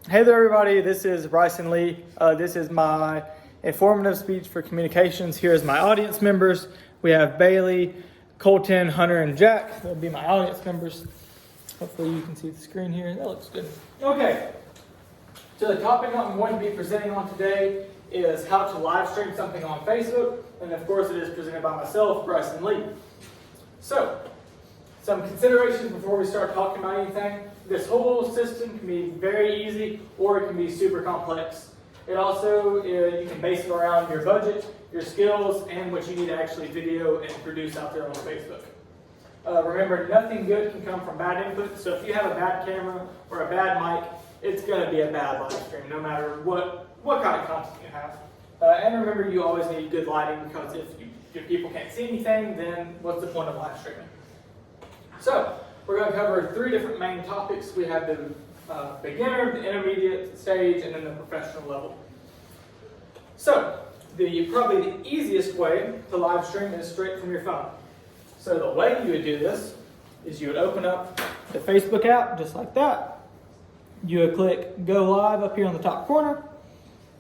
Hey there, everybody. This is Bryson Lee. This is my informative speech for communications. Here's my audience members. We have Bailey, Colton, Hunter, and Jack. They'll be my audience members. Hopefully you can see the screen here. That looks good. Okay. So the topic I'm going to be presenting on today is how to live stream something on Facebook. And of course it is presented by myself, Bryson Lee. So, some considerations before we start talking about anything. This whole system can be very easy or it can be super complex. It also, you can base it around your budget, your skills, and what you need to actually video and produce out there on Facebook. Remember, nothing good can come from bad input, so if you have a bad camera or a bad mic, it's going to be a bad live stream, no matter what kind of content you have. And remember, you always need good lighting, because if people can't see anything, then what's the point of live streaming? So, we're going to cover three different main topics. We have the beginner, the intermediate stage, and then the professional level. So, probably the easiest way to live stream is straight from your phone. So the way you would do this is you would open up the Facebook app just like that. You would click Go Live up here on the top corner.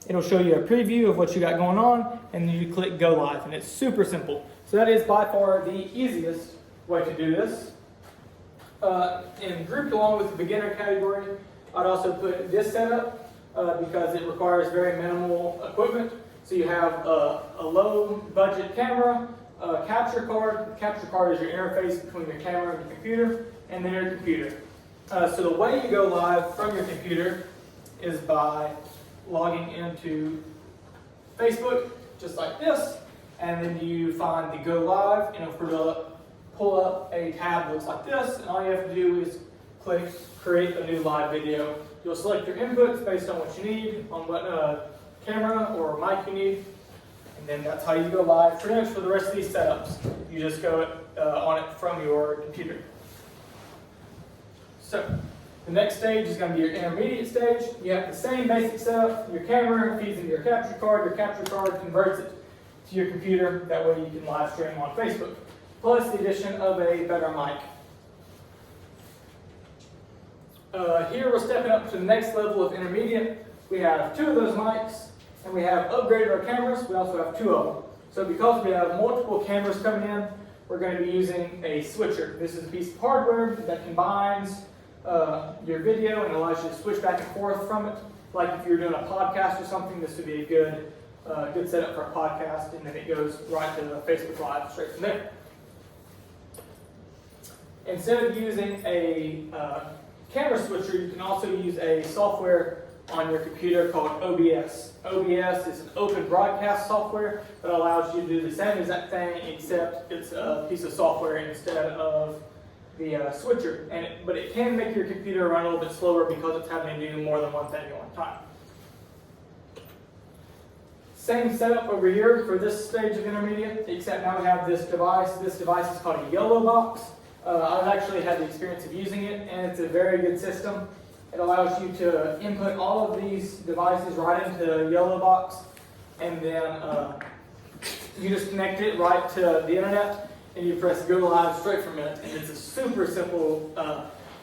It'll show you a preview of what you got going on, and then you click Go Live, and it's super simple. So that is by far the easiest way to do this. And grouped along with the beginner category, I'd also put this setup because it requires very minimal equipment. So you have a low budget camera, a capture card. The capture card is your interface between your camera and your computer, and then your computer. So the way you go live from your computer is by logging into Facebook, just like this, and then you find the Go Live, and it'll pull up a tab that looks like this, and all you have to do is click Create a New Live Video. You'll select your inputs based on what you need, on what camera or mic you need, and then that's how you go live. Pretty much for the rest of these setups, you just go on it from your computer. So, the next stage is going to be your intermediate stage. You have the same basic setup. Your camera feeds into your capture card converts it to your computer. That way you can live stream on Facebook. Plus the addition of a better mic. Here we're stepping up to the next level of intermediate. We have two of those mics, and we have upgraded our cameras. We also have two of them. So because we have multiple cameras coming in, we're going to be using a switcher. This is a piece of hardware that combines your video and allows you to switch back and forth from it. Like if you're doing a podcast or something, this would be a good setup for a podcast, and then it goes right to Facebook Live straight from there. Instead of using a camera switcher, you can also use a software on your computer called OBS. OBS is an open broadcast software that allows you to do the same exact thing, except it's a piece of software instead of the switcher. But it can make your computer run a little bit slower because it's having to do more than one thing at one time. Same setup over here for this stage of intermediate, except now we have this device. This device is called a yellow box. I've actually had the experience of using it, and it's a very good system. It allows you to input all of these devices right into the yellow box, and then you just connect it right to the internet, and you press Go Live straight from it. And it's a super simple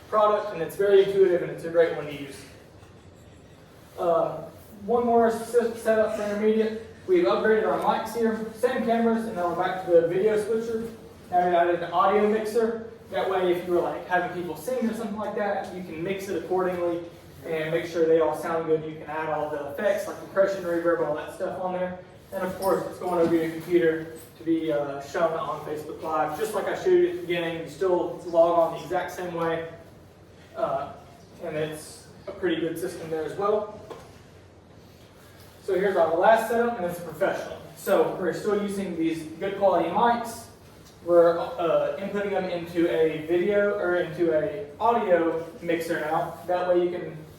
product, and it's very intuitive, and it's a great one to use. One more setup for intermediate. We've upgraded our mics here, same cameras, and now we're back to the video switcher. Now we added an audio mixer. That way, if you were like having people sing or something like that, you can mix it accordingly and make sure they all sound good. You can add all the effects like compression, reverb, all that stuff on there. And of course, it's going over your computer to be shown on Facebook Live. Just like I showed you at the beginning, you still log on the exact same way. And it's a pretty good system there as well. So here's our last setup, and it's professional. So we're still using these good quality mics. We're inputting them into a video or into a audio mixer now. That way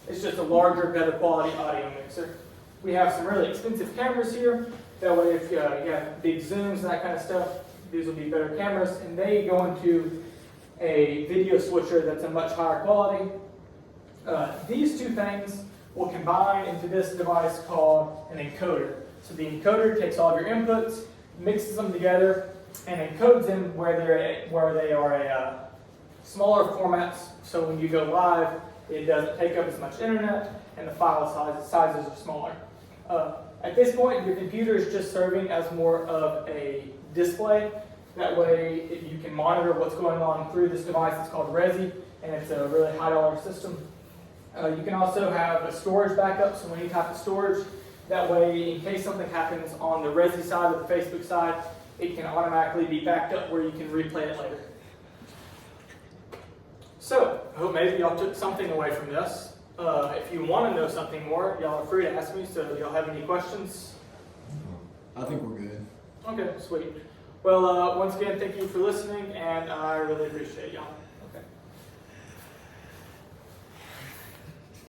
it's just a larger, better quality audio mixer. We have some really expensive cameras here. That way if you have big zooms and that kind of stuff, these will be better cameras. And they go into a video switcher that's a much higher quality. These two things will combine into this device called an encoder. So the encoder takes all of your inputs, mixes them together, and encodes them where they are a smaller formats. So when you go live, it doesn't take up as much internet, and the file sizes are smaller. At this point, your computer is just serving as more of a display. That way, if you can monitor what's going on through this device. It's called Resi, and it's a really high dollar system. You can also have a storage backup, so any type of storage. That way, in case something happens on the Resi side or the Facebook side, it can automatically be backed up where you can replay it later. So, I hope maybe y'all took something away from this. If you want to know something more, y'all are free to ask me. So, do y'all have any questions? I think we're good. Okay, sweet. Well, once again, thank you for listening, and I really appreciate y'all.